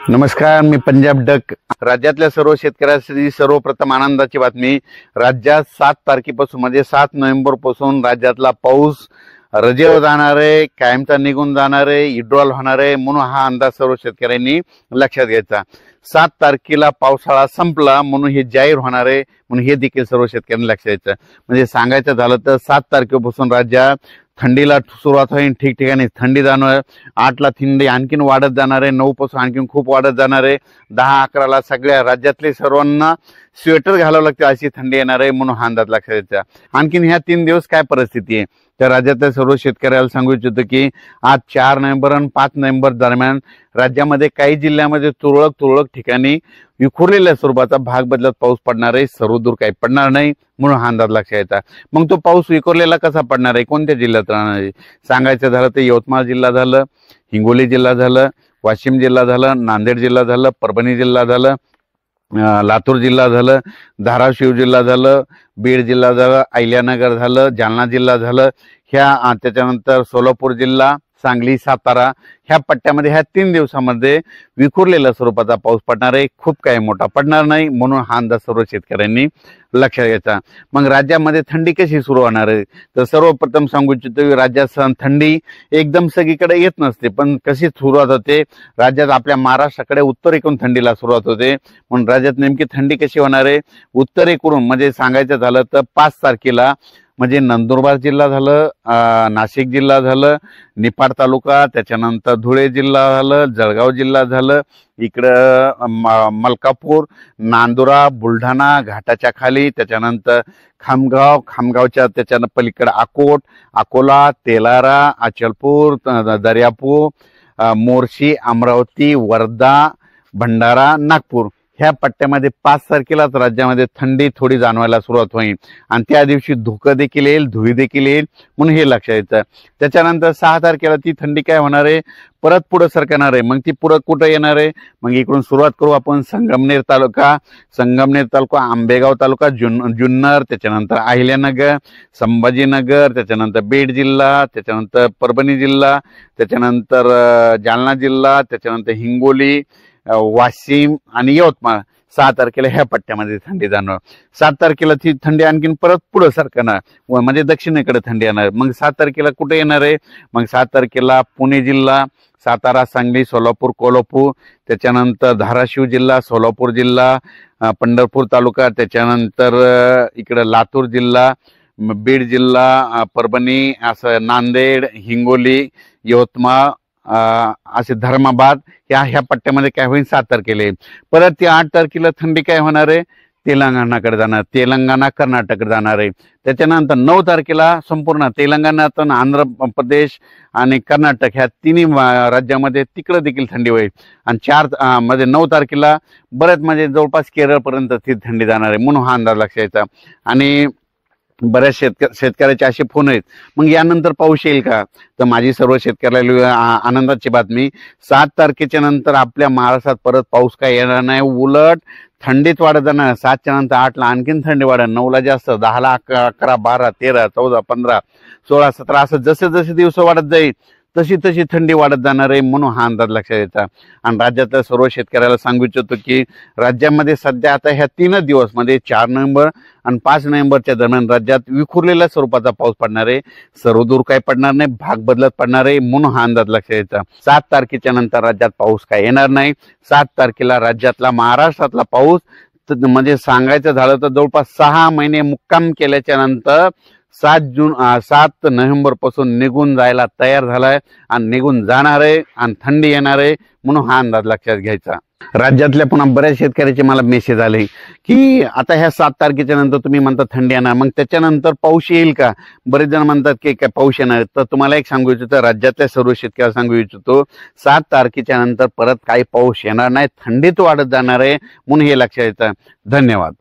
नमस्कार, मी पंजाब डक. राज्यातल्या सर्व शेतकऱ्यांसाठी सर्वप्रथम आनंदाची बातमी. राज्यात 7 तारखेपासून म्हणजे 7 नोव्हेंबर पासून राज्यातला पाऊस रजेवर जाणार आहे, कायमचा निघून जाणार आहे, विड्रॉल होणार आहे. म्हणून हा अंदाज सर्व शेतकऱ्यांनी लक्षात घ्यायचा. 7 तारखेला पावसाळा संपला म्हणून हे जाहीर होणार आहे, म्हणून हे देखील सर्व शेतकऱ्यांनी लक्षात घ्यायचं. म्हणजे सांगायचं झालं तर 7 तारखेपासून राज्यात थंडीला सुरुवात होईल. ठिकठिकाणी थंडी जाणार. 8 ला थंडी आणखीन वाढत जाणार आहे, 9 पासून आणखीन खूप वाढत जाणार आहे. 10-11 ला सगळ्या राज्यातले सर्वांना स्वेटर घालावं लागते अशी थंडी येणार आहे, म्हणून हा अंदाज लक्षात घ्यायचा. आणखीन ह्या 3 दिवस काय परिस्थिती आहे तर राज्यातल्या सर्व शेतकऱ्याला सांगू इच्छितो की आज 4 नोव्हेंबर आणि 5 नोव्हेंबर दरम्यान राज्यामध्ये काही जिल्ह्यामध्ये तुरळक ठिकाणी विखुरलेल्या स्वरूपाचा भाग बदलत पाऊस पडणार आहे. सर्वदूर काही पडणार नाही, म्हणून हा अंदाज लक्षात घ्यायचा. मग तो पाऊस विखुरलेला कसा पडणार आहे, कोणत्या जिल्ह्यात राहणार आहे सांगायचं झालं तर यवतमाळ जिल्हा झालं, हिंगोली जिल्हा झालं, वाशिम जिल्हा झालं, नांदेड जिल्हा झालं, परभणी जिल्हा झालं, लातूर जिल्हा झालं, धाराशिव जिल्हा झालं, बीड जिल्हा झालं, अहिल्यानगर झालं, जालना जिल्हा झालं, ह्या त्याच्यानंतर सोलापूर जिल्हा, सांगली, सातारा ह्या पट्ट्यामध्ये ह्या 3 दिवसामध्ये विखुरलेल्या स्वरूपाचा पाऊस पडणार आहे. खूप काही मोठा पडणार नाही, म्हणून हा अंदाज सर्व शेतकऱ्यांनी लक्षात घ्यायचा. मग राज्यामध्ये थंडी कशी सुरू होणार आहे तर सर्वप्रथम सांगू इच्छितो राज्यात थंडी एकदम सगळीकडे येत नसते, पण कशी सुरुवात होते राज्यात आपल्या महाराष्ट्राकडे उत्तरेकडून थंडीला सुरुवात होते. म्हणून राज्यात नेमकी थंडी कशी होणार आहे उत्तरेकडून म्हणजे सांगायचं झालं तर 5 तारखेला म्हणजे नंदुरबार जिल्हा झालं, नाशिक जिल्हा झालं, निफाड तालुका, त्याच्यानंतर धुळे जिल्हा झालं, जळगाव जिल्हा झालं, इकडं मलकापूर, नांदुरा, बुलढाणा घाटाच्या खाली, त्याच्यानंतर खामगावच्या त्याच्यानं पलीकडे अकोला, तेलारा, अचलपूर, दर्यापूर, मोर्शी, अमरावती, वर्धा, भंडारा, नागपूर ह्या पट्ट्यामध्ये 5 तारखेलाच राज्यामध्ये थंडी थोडी जाणवायला सुरुवात होईल आणि त्या दिवशी धुकं देखील येईल, धुळी देखील येईल, म्हणून हे लक्षात यायचं. त्याच्यानंतर 6 तारखेला ती थंडी काय होणार आहे परत पुढे सरकणार आहे. मग ती पुढे कुठं येणार आहे मग इकडून सुरुवात करू आपण. संगमनेर तालुका, आंबेगाव तालुका, जुन्नर, त्याच्यानंतर अहिल्यानगर, संभाजीनगर, त्याच्यानंतर बीड जिल्हा, त्याच्यानंतर परभणी जिल्हा, त्याच्यानंतर जालना जिल्हा, त्याच्यानंतर हिंगोली, वाशिम आणि यवतमाळ 6 तारखेला ह्या पट्ट्यामध्ये थंडी जाणार. 7 तारखेला ती थंडी आणखीन परत पुढे सरकणार म्हणजे दक्षिणेकडे थंडी येणार. मग 7 तारखेला कुठे येणार आहे मग 7 तारखेला पुणे जिल्हा, सातारा, सांगली, सोलापूर, कोल्हापूर, त्याच्यानंतर धाराशिव जिल्हा, सोलापूर जिल्हा, पंढरपूर तालुका, त्याच्यानंतर इकडे लातूर जिल्हा, बीड जिल्हा, परभणी, असं नांदेड, हिंगोली, यवतमाळ, असे धर्माबाद ह्या पट्ट्यामध्ये काय होईल 7 तारखेला. परत ती 8 तारखेला थंडी काय होणार आहे तेलंगणाकडे जाणार, तेलंगणा कर्नाटककडे जाणार आहे. त्याच्यानंतर 9 तारखेला संपूर्ण तेलंगणातून आंध्र प्रदेश आणि कर्नाटक ह्या तिन्ही राज्यामध्ये तिकडे देखील थंडी होईल. आणि 9 तारखेला बरेच म्हणजे जवळपास केरळपर्यंत ती थंडी जाणार आहे, म्हणून हा अंदाज लक्षात यायचा. आणि बऱ्याच शेतकऱ्याचे असे फोन आहेत मग यानंतर पाऊस येईल का तर माझी सर्व शेतकऱ्याला आनंदाची बातमी 7 तारखेच्या नंतर आपल्या महाराष्ट्रात परत पाऊस काय येणार नाही, उलट थंडीत वाढत जाणार. 7 च्या नंतर 8 ला आणखीन थंडी वाढेल, 9 ला जास्त, 10 ला 11, 12, 13, 14, 15, 16, 17 असं जसे दिवस वाढत जाईल तशी थंडी वाढत जाणार आहे, म्हणून हा अंदाज लक्षात येतात. आणि राज्यातल्या सर्व शेतकऱ्याला सांगू इच्छितो की राज्यामध्ये सध्या आता ह्या 3 दिवस म्हणजे 4 नोव्हेंबर आणि 5 नोव्हेंबरच्या दरम्यान राज्यात विखुरलेल्या स्वरूपाचा पाऊस पडणार आहे. सर्वदूर काही पडणार नाही, भाग बदलत पडणार आहे, म्हणून हा अंदाज लक्षात यायचा. 7 तारखेच्या नंतर राज्यात पाऊस काय येणार नाही. 7 तारखेला राज्यातला महाराष्ट्रातला पाऊस म्हणजे सांगायचं झालं तर जवळपास 6 महिने मुक्काम केल्याच्या नंतर 7 नोव्हेंबर पासून निघून जायला तयार झालाय आणि निघून जाणार आहे आणि थंडी येणार आहे, म्हणून हा अंदाज लक्षात घ्यायचा. राज्यातल्या पुन्हा बऱ्याच शेतकऱ्याचे मला मेसेज आले की आता ह्या 7 तारखेच्या नंतर तुम्ही म्हणता थंडी येणार, मग त्याच्यानंतर पाऊस येईल का. बरेच जण म्हणतात की काय पाऊस येणार. तर तुम्हाला एक सांगू इच्छितो, राज्यातल्या सर्व शेतकऱ्याला सांगू इच्छितो 7 तारखेच्या नंतर परत काही पाऊस येणार नाही, थंडीत वाढत जाणार आहे, म्हणून हे लक्षात येतं. धन्यवाद.